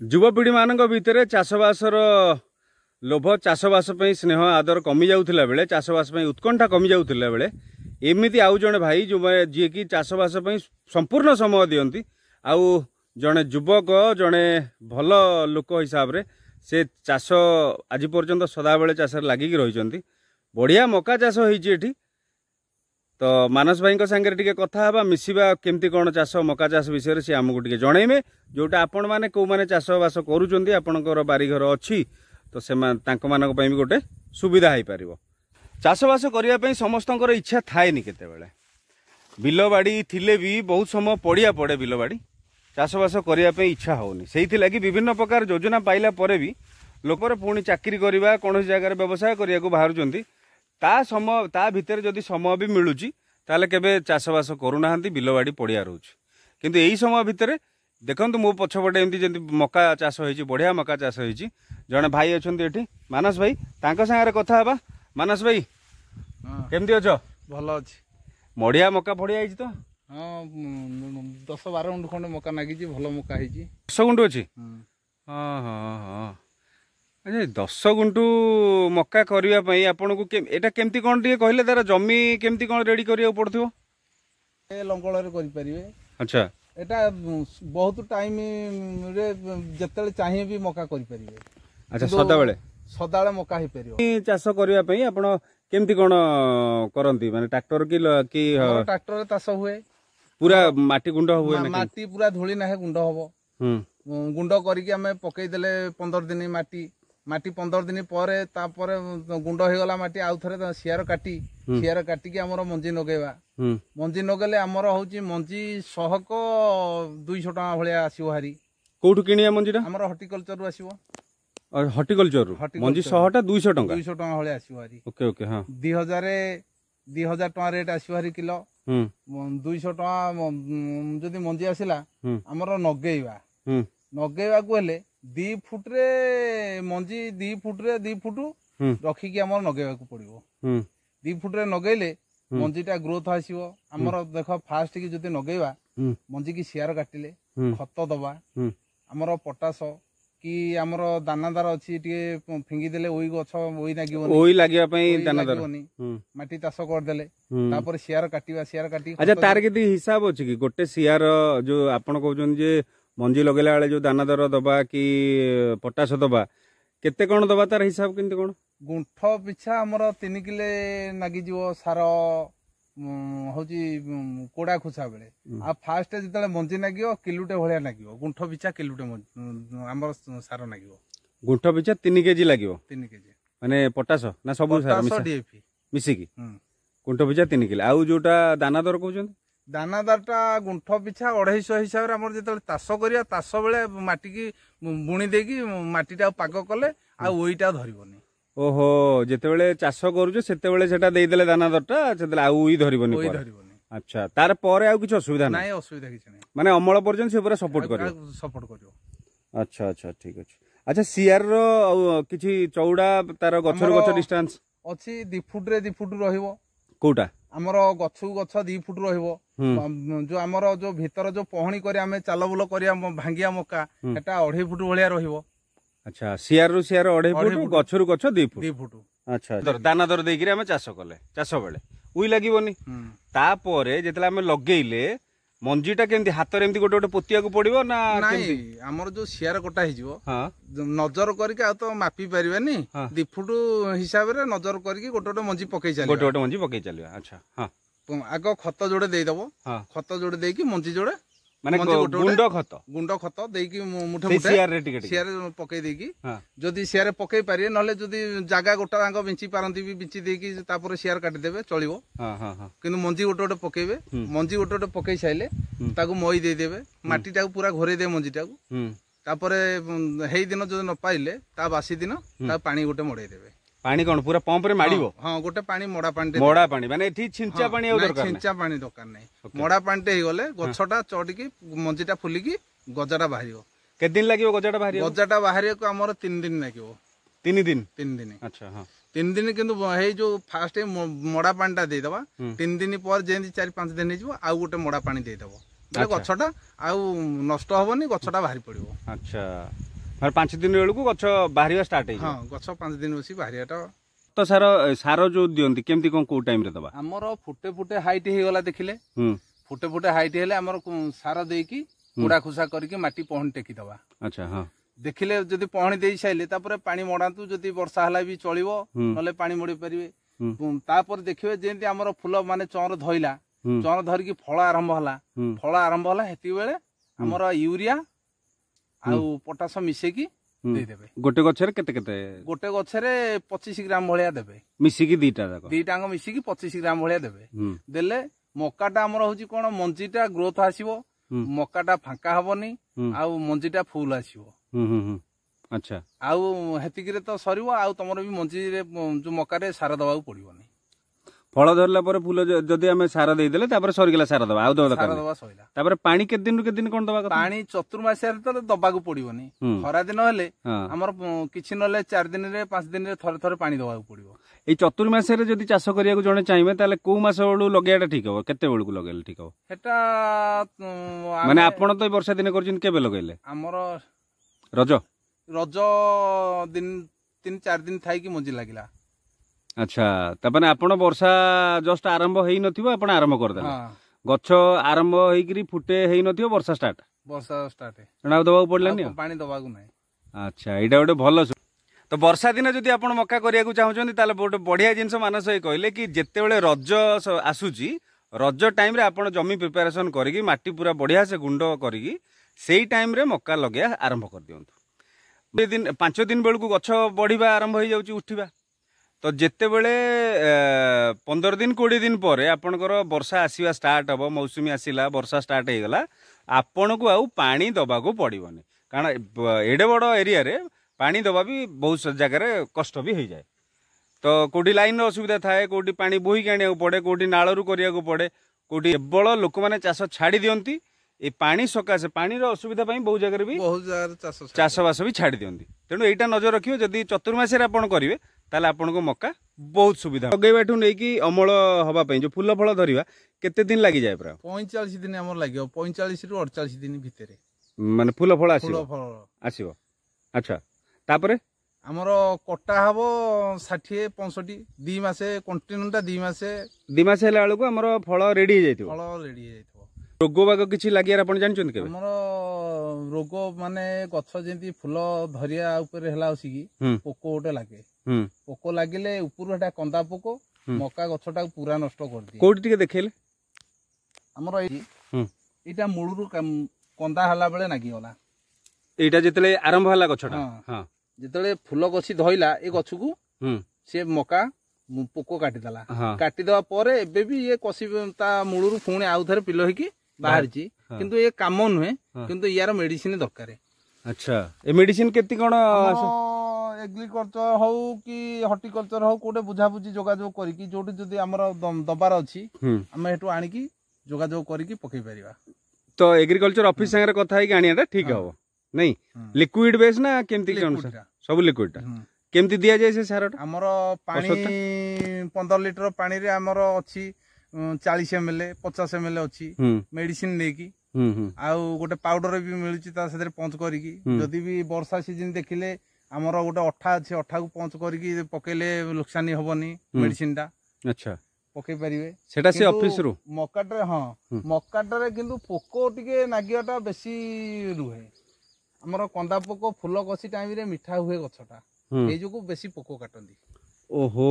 युवपीढ़ी मान भितर चाषबासर लोभ चाषबास स्नेह आदर कमी जाऊला बेले चाषबास उत्कंठा कमी जाऊला बेले एमती आउ जड़े भाई जो जी कि चाषबास संपूर्ण समय दियंती आउ जड़े युवक जड़े भल लोक हिसाब रे से चाष आज पर्यंत सदाबले चाष लगिक रही बढ़िया मका चाष होती तो मानस भाई सांगे टिके कथा हवा मिसिबा केमती कौन चाष मका चाष विषय से आमको टिके जनइबे जोटा आपण मैंने कौ मैंने चाषबास करुँच आपणकर बारिघर अच्छी तो से भी गोटे सुविधा हो पार चाषबास करने समस्त इच्छा थाएनि केतेबेले बिल बाड़ी थिले भी बहुत समय पड़िया पड़े बिल बाड़ी चाषबास करने इच्छा होनी से विभिन्न प्रकार योजना पाइला परे भी लोकर पुणी चाकरी करवा कौन जगार व्यवसाय करने को बाहर समय ता भितर जदि समय भी मिलूँ ताले केबे चाषबास करूना बिल बाड़ी पड़िया रोच किंतु यही समय भितर देखो मो पछपटे एमती जमी मका चाष होती बढ़िया मका चाष होती जड़े भाई अच्छा ये मानस भाई सांगे कथा हवा मानस भाई केमती अच्छ भल अच्छी बढ़िया मका फड़िया तो हाँ 10-12 गुंठ खंड मका नागी भल मका 10 गुंठ अच्छी हाँ हाँ हाँ अच्छा 10 गुंठ मका करने आपन को एटा केमती कौन टे कहले तार जमी केमती कौन रेडी करिया पड़थो लंगल रे अच्छा एटा बहुत टाइम रे जतले चाहिए भी मका करि परिबे अच्छा सदाबले मका ही परिबो चाष करबा पई आपण केमती कोन करंती माने ट्रैक्टर की ट्रैक्टर चाष हुए पूरा माटी गुंड हुए ना माटी पूरा धूली ना गुंड हबो गुंड करिके हमें पकई देले 15 दिन माटी 15 दिन पर तापर गुंड हो गला माटी आउ थरे सियार काटी के हमर मंजी नगेबा मंजी नगेले हमर होची मंजी सहक 200 टका भलिया आसीबो हारी कोठु किनिया मंजीटा हमर हॉर्टिकल्चर रु आसीबो हॉर्टिकल्चर मंजी 100 टा 200 टका 200 टका भलिया आसीबो हारी ओके ओके हां 2000 टका रेट आसीबो हारी किलो 200 टका जदी मंजी आसिला हमर नगेबा को हेले 2 फुट रे मंजी 2 फुट रे 2 फुट रखिकी हमर नगेबा को पड़िबो 2 फुट रे नगेले मंजीटा ग्रोथ आसीबो हमर देख फास्ट की जदी नगेबा मंजी की सियार काटिले खत दबा हमर पोटास कि हमर दानादार अछि टिके फिंगी देले ओई गछ ओई लागिबोनी ओई लागिबा पई दानादार माटी चाष कर देले तापर सियार काटी अच्छा तार केती हिसाब अछि कि गोटे सियार जो आपण कहउछन जे मंजी लगेला वाले जो दानादार दबा कि पोटास दबा केते कोन दबा तार हिसाब किंतु कोन गुंठ पिछा हमर 3 किले नागी जीवो सार होची कोड़ा खुसा बेले आ फास्ट जतले मंजी नागियो किलोटे भलिया नागियो गुंठ पिछा किलोटे हमर सार नागियो गुंठ पिछा 3 केजी लागियो 3 केजी माने पोटास ना सब सार डीएपी मिसी की गुंठ पिछा 3 किलो आउ जोटा दानादार कहउछन दानादारटा गुंठ पिछा 250 हिसाब रे हमर जतले तास करिया तास बेले माटी की बुणी देकी माटीटा पाक कले आ ओईटा धरिबोनी ओहो जेते बेले चाष करूछ सेते बेले सेटा देई देले दानादारटा सेते आ ओई धरिबोनी अच्छा तार परे आ किछ असुविधा नाही असुविधा किछ नाही माने अमल पर्यंत से पूरा सपोर्ट करियो अच्छा अच्छा ठीक अछि अच्छा सियार रो किछि चौड़ा तार गछर गछ डिस्टेंस अछि 2 फुट रे 2 फुट रहिबो कोटा हमर गछु गछ 2 फुट रहिबो जो हमर जो भीतर जो पहणी करी हमें चालबुल करिया भांगिया मका एटा 2.5 फुट भलिया रहिबो अच्छा सियार रु सियार 2.5 फुट गछरु गछ 2 फुट अच्छा दानादार देकिरे हमें चाष कले चाष बेले उई लागिबोनी तापरे जेतला हमें लगेइले मंजीटा केमती हाथ रे एमती गोटे गोटे पोतिया को पड़िबो ना केमती हमर जो सियार कोटा हिजिबो नजर करके आ तो मापी परिबेनी 2 फुट हिसाब रे नजर करके गोटे गोटे मंजी पकई चलियो अच्छा हां आगो खत जोड़े दे दबो खत जोड़े देकी मंजी जोड़े माने गुंड खत देकी मुठे मुठे सियार पकई देकी जदी सियार पकई पारिए नले जदी जागा गोटा आंग बिंची पारंती भी बिंची देकी तापर सियार काटी देबे चलिबो किंतु मंजी गोटे गोटे पकेबे मंजी गोटे गोटे पकई साइले ताकू मई दे देबे माटी टाकू पूरा घरे दे मंजी टाकू तापर हेई दिन जदी न पाइले ता बासी दिन ता पानी गोटे मडे देबे पानी कौन पूरा पंप रे माडिबो हां गोटे पानी मोड़ा पानी माने एठी छिंचा पानी आ दरकार छिंचा पानी दरकार नै मोड़ा पानी हे गले गछटा चढ़की मंजीटा फुलिकी गजाटा बाहरियो के दिन लागियो गजाटा बाहरियो को हमर 3 दिन लागियो 3 दिन अच्छा हां 3 दिन किंतु हे जो फास्ट मोड़ा पानीटा दे दबा 3 दिन पर जेंदी 4-5 दिन हे आ गोटे मोड़ा पानी दे दबो गछटा आ नष्ट होबनी गछटा बाहरी पड़िबो अच्छा 5 दिन बेलू गछ बाहर स्टार्ट हाँ गछ 5 दिन बस बाहरियाटा तो सार सार जो दियंती केमती कोन को टाइम रे दबा हमर फुटे फुटे हाइट हे गला देखिले फुटे फुटे हाइट हेले हमर सार देकी कुड़ा खुसा करके माटी पहन टेकी दबा अच्छा हां देखिले जदी पहनी देई साइले तापर पानी मोडांतु जदी वर्षा हला भी चलिवो नले पानी मोडी परिवे तापर देखिबे जेंती हमर फूल माने चौर धइला चौर धर की फळ आरंभ हला हेती बेले हमर यूरिया आ पोटास मिसे की दे देबे गोटे गछरे केते केते गोटे गछरे 25 ग्राम भलिया देबे मिसी की दीटांग मिसी की 25 ग्राम भलिया देबे देले मक्काटा हमर होची कोन मंजीटा ग्रोथ आसीबो मक्काटा फांका हबनी आ मंजीटा फुल आसीबो अच्छा आउ हेतिकिरे तो सरीबो आउ तमरो भी मंजी रे जो मक्का रे सार दबाउ पड़िबोनी फल धरला पर फूल जदी हमें सार दे देले तापर सरीगला सार दबा आउ दबा सार दबा सइला तापर पानी के दिन कोन दबा पानी चतुर्मास्या रे तो दबा को पड़िबोनी खरा दिन हेले हमर किछि नले 4 दिन रे 5 दिन रे थरे थरे पानी दबा को पड़िबो ए चतुर्मास्या रे जदी चाष करिया को जणे चाइबे ताले को मास बेलू लगायाटा ठीक हो केते बेलू को लगाइले ठीक हो हेटा माने आपण तो वर्षा दिन करजिन केबे लगाइले हमर रज दिन 3-4 दिन थाई की मंजी लागिला अच्छा तपने आपण वर्षा जस्ट आरंभ हेई नथिबो आपण आरंभ कर देला गछ आरंभ हेई करी फुटे हेई नथिबो वर्षा स्टार्ट है एना दबाव पड़लानी पानी दबा को नै अच्छा एटा गोटे भलो तो वर्षा दिन जदी आपण मक्का करिया को चाहउछन ताले गोटे बढ़िया जिंस मानस ए कहले कि जेते बेले रज आसुची रज टाइम रे आपण जमी प्रिपरेशन करिकी माटी पूरा बढ़िया से गुंड करिकी सेई टाइम रे मक्का लगे आरंभ कर दियंतु दिन 5 दिन बेलू को गछ बढ़िबा आरंभ हो जाउची उठिबा तो जिते बड़े 15 दिन 20 दिन पर आपणकर वर्षा आसवा स्टार्ट हम मौसुमी आसला वर्षा स्टार्ट हो गला आपण को आउ पानी दबा को पड़ोनी कारण एडे बड़ एरिया रे पानी दबा भी बहुत जगह कष्ट भी हो जाए तो कौटी लाइन असुविधा थाए कौटी पानी बोहिक आने पड़े कौटी नालू करिया पड़े कौटी केवल लोक मैंने चाष छाड़ी दियंती ए पानी सकाशे पानी असुविधा बहुत जगह भी चाषबास भी छाड़ी दियंती तेणु यहाँ नजर रखिए जदि चतुर्मासे आपड़ करेंगे ताले आपन को मक्का बहुत सुविधा लगेबाठू नहीं अमल हवाई जो फूल फल धरवा केते दिन लगी जाए प्राय 45 दिन हमर लागियो 45 रु 48 दिन भितर माने फूल फल आसीबो अच्छा तापरे हमर कटा हबो 60 65 2 मासे कंटिन्यूटा 2 मासे हेला बेलू हमर फल रेडी हो जाइतो रोग बाग किछि लागियार आपण जानछन के हमर रोग माने गछ जेंती फूल धरिया ऊपर हेला होसी पोको ओटे लागे पोको लागिले ऊपर हेटा कंदा पोको मक्का गछटा पूरा नष्ट कर दिए कोठी टिके देखेले हमर एटा मूळरू कंदा हला बेले नागी होला एटा जेतले आरंभ हला गछटा हां जेतले फूल गछि धइला ए गछकू से मक्का पोको काटी दवा परे एबे भी ये कसी ता मूळरू पुणी आउ थरे पिलो हेकी बाहर छी किंतु ये काम नुहे किंतु यार मेडिसिन दरकार अच्छा ए मेडिसिन केति कोन एग्रीकल्चर हो कि हॉर्टिकल्चर हो कोटे बुझा बुझी जोगाजोग करिकी जोटी जदी हमर दबार अछि हम हेटु आनिकी जोगाजोग करिकी पकई परिबा तो एग्रीकल्चर ऑफिस संगे कथा है कि आनियाटा ठीक हो नहीं लिक्विड बेस ना केमती कोन सब लिक्विड केमती दिया जाय से सारटा हमर पानी 15 लीटर पानी रे हमर अछि 40 ml 50 ml अछि मेडिसिन नेकी आउ गोटे पाउडर भी मिलुची ता सेदरे पंच करिकी जदी भी वर्षा सीजन देखिले हमर गोटे अठा अछि अठा को पंच करिकी पकेले नुकसानी होबनी मेडिसिन टा अच्छा पकई परिवे सेटा से ऑफिस रु मक्काटे हां मक्काटे किंतु पोको टिके नागियाटा बेसी रुहे हमर कंदा पोको फूल कसी टाइम रे मिठा हुए गछटा ए जोको बेसी पोको काटंदी ओहो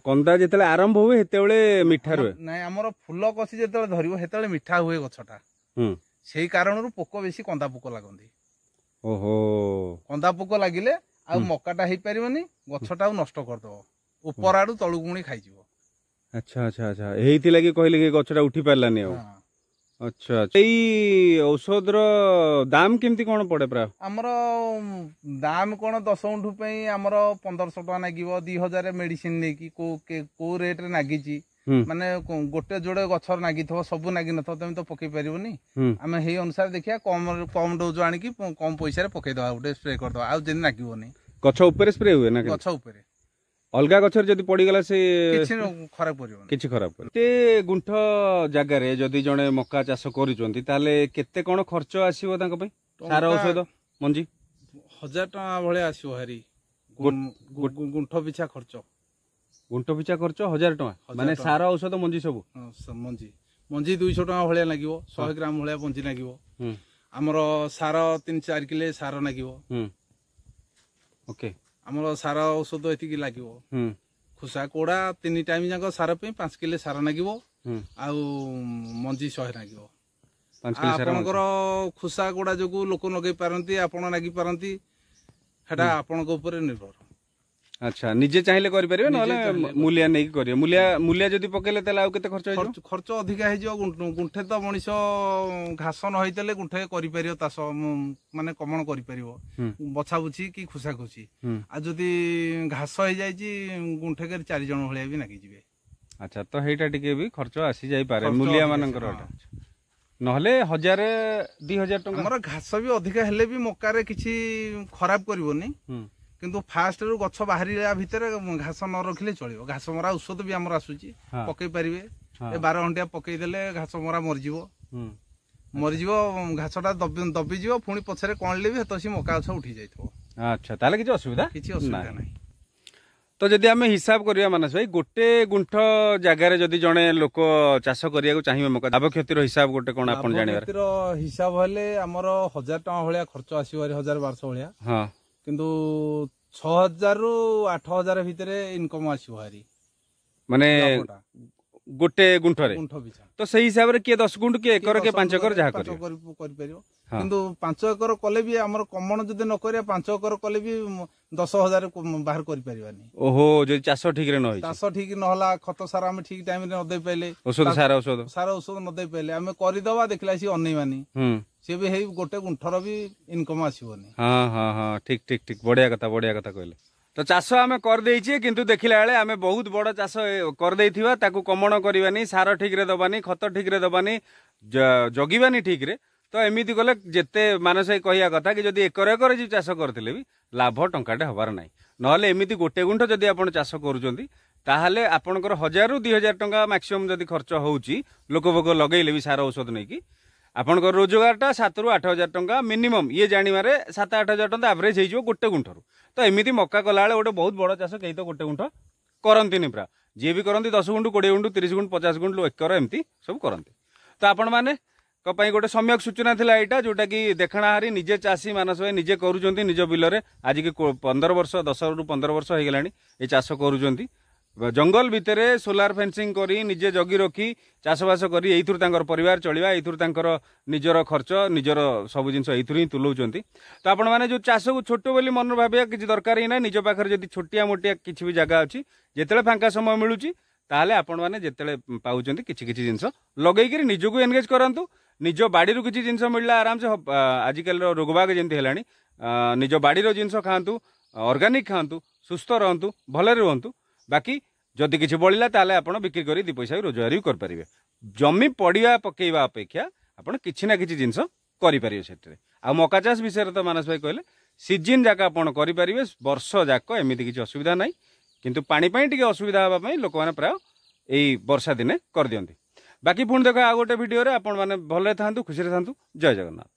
कंदा जेतले आरंभ हुए हेतेबेले मिठा रुहे नाही हमर फूल कसी जेतले धरिबो हेतेबेले मिठा हुए गछटा सेही कारणरु पोको बेसी कंदा पोको लागंदी ओहो कंदा पोको लागिले आ मक्काटा हेई परिबनी गछटा नष्ट कर दो ऊपर आडू तळु गुणी खाइ जिवो अच्छा अच्छा अच्छा हेइति लागि कहले कि गछटा उठी पारलानी हो अच्छा एई औषध रो दाम केमती कोन पड़े प्राय हमर दाम कोन 10 उंठु पई हमर 1500 टका नागिवो 2000 मेडिसिन नेकी को रेट रे नागिची माने गोटे जोड़े गछर नागिथो सब नागि नथो तमे तो पकई परिबोनी हमें हेई अनुसार देखिया कम डोज आनी की कम पैसा रे पकई दवा गोटे स्प्रे कर दवा आ जेन नागिवोनी गछ ऊपर स्प्रे हुए ना गछ ऊपर अलगा गछर जदी पड़ी गला से खराब परिबोनी किछि खराब पर ते गुंठ जागा रे जदी जणे मक्का चाष करिचोंती ताले केते कोन खर्च आसीबो तांको पई सार औषध मंजी 1000 टका भले आसो हारी गुंठ पिछा खर्च गुंठ पिछा खर्च 1000 टका माने सार औषध मंजी सब मंजी मंजी 200 टका भले लागिवो 100 ग्राम भले मंजी लागिवो हमरो सार 3-4 किलो सार लागिवो ओके हमरो सार औषध एति लागिवो खुसा कोड़ा 3 टाइम जाक सार पे 5 किलो सार लागिवो आ मंजी 100 लागिवो 5 किलो सार आपनकर खुसा कोड़ा जगु लोक लगे पारंती आपण लागी पारंती हेटा आपनक ऊपर निर्भर अच्छा निजे चाहिए करि परिबे नले मूल्य नै करियो मूल्य जदी पकेले तले आ केते खर्च होइजो खर्च अधिका हेजो गुंठे तो मनिष घास न होइतले गुंठे करि परियो तास माने कमन करि परियो बछा बुछि कि खुसा खुसी आ जदी घास होई जाय छी गुंठे के 4 जण होलिया भी नाकी जिवे अच्छा तो हेटा टिके भी खर्च आसी जाय पारे मूल्य मानकर नहले 1000-2000 टका हमर घास भी अधिका हेले भी मक्का रे किछि खराब करबोनी किंतु फास्ट रु गछ बाहरिया भितर घास न रखिले चलिबो घास मरा औषध भी हमर आसुची पकई परिबे ए 12 घंटा पकई देले घास मरा मर जीवो घासटा दबी जीवो पुणी पछरे कोणले भी तसी मक्का गछ उठी जाइथो अच्छा ताले किछि असुविधा नाही तो जदि आम हिसाब करिया मानस भाई गोटे गुंठ जगार जदि जने लोक चाष करिया को चाहिए मक्का लाभ क्षतिर हिसाब गोटे कोन आपन जानिबार हिसाब हेले हमर 1000 टका होलिया खर्च आसीबार 1200 होलिया हां किंतु 6000 रु 8000 भितरे इनकम आसीबो हारी माने गोटे गुंठ रे तो सही हिसाब रे के 10 गुंठ के एकर के 5 एकर जहा करियो करि परियो किंतु 5 एकर कले भी हमर कमन जदि न करिया 5 एकर कले भी 10000 बाहर करि परिबानी ओहो जे चाष ठीक रे न होई चाष ठीक न होला खत सारा हम ठीक टाइम रे न दे पइले औषध सारा औषध न दे पइले हम करि दवा देखला सी अनै मानी से भी हेई गोटे गुंठर भी इनकम आसीबोनी हां हां हां ठीक ठीक ठीक बढ़िया कथा कहले तो चाष आम कर देइछे किंतु देखिला बेले आमे बहुत बड़ चाष कर देइथिबा ताकू कमण करबानी सार ठीक रे दबानी खत ठीक रे दबानी जगिबानी ठीक रे तो एमिति गले जेते मानस कहिया कथा कि जदि एकर एकर जी चाष करथिले भी लाभ टंकाटे हबार नाही नहले एमिति गोटे गुंठ जदि आपण चाष करूचंती ताहले आपनकर 1000 रु 2000 टंका मैक्सिमम जदि खर्च होउची लोक भोग लगेइले भी सार औषध नै कि आपनकर रोजगारटा 7 रु 8000 टंका मिनिमम ये जानिबारे 7-8 टंका एवरेज हेइजो गोटे गुंठरू तो एमिति मक्का कलाळे गोटे बहुत बड़ चाष कई तो गोटे गुंठ करंती नि प्रा जे भी करंती 10 गुंठ 20 गुंठ 30 गुंठ 50 गुंठ एकर एमती सब करंती तो आपण माने कपाई गोटे सम्यक सूचना थिला एटा जोटा कि देखणा हारी निजे चाषी मानस भाई निजे करूचंती निज बिलरे आज की 15 वर्ष 10 रु 15 वर्ष हो गलानी ए चाष करूचंती जंगल भितरे सोलार फेंसिंग करी निजे जगी रखी चाषबास करी एइथुर तांकर परिवार चलिबा एइथुर तांकर निजर खर्च निजर सब जिंस एइथुर ही तुलौचंती तो आपण माने जो चाष को छोट बोली मन भाबिया किछि दरकार ही ना निज पाखर जदि छोटिया मोटिया किछि भी जगह अछि जेतेले फांका समय मिलुची ताहले आपण माने जेतेले पाउचंती किछि किछि जिंस लगेई करी निजको एंगेज करंतु निज बाड़ी रु किछि जिंस मिलला आराम से आजिकल रोगबाग जेंति हेलानी निज बाड़ी रो जिंस खांतु ऑर्गेनिक खांतु सुस्थ रहंतु भले रहंतु बाकी जदि किछि बळिला ताले आपण बिक्री करी 2 पैसा रोजगार भी कर परिबे जमी पड़िया पकेइबा अपेक्षा आपण किछि ना किछि जिंस करि परिबे सेटरे आ मका चाष विषय तो मानस भाई कहले सीजन जाका आपण करि परिबे वर्ष जाक एमिति किछि असुविधा नाही किंतु पानी पई टिके असुविधा हबा पई लोक माने प्राय एई वर्षा दिने कर दियंती बाकी पुण देखो आ गोटे वीडियो रे आपण माने भले थांतु खुशी रे थांतु जय जगन्नाथ।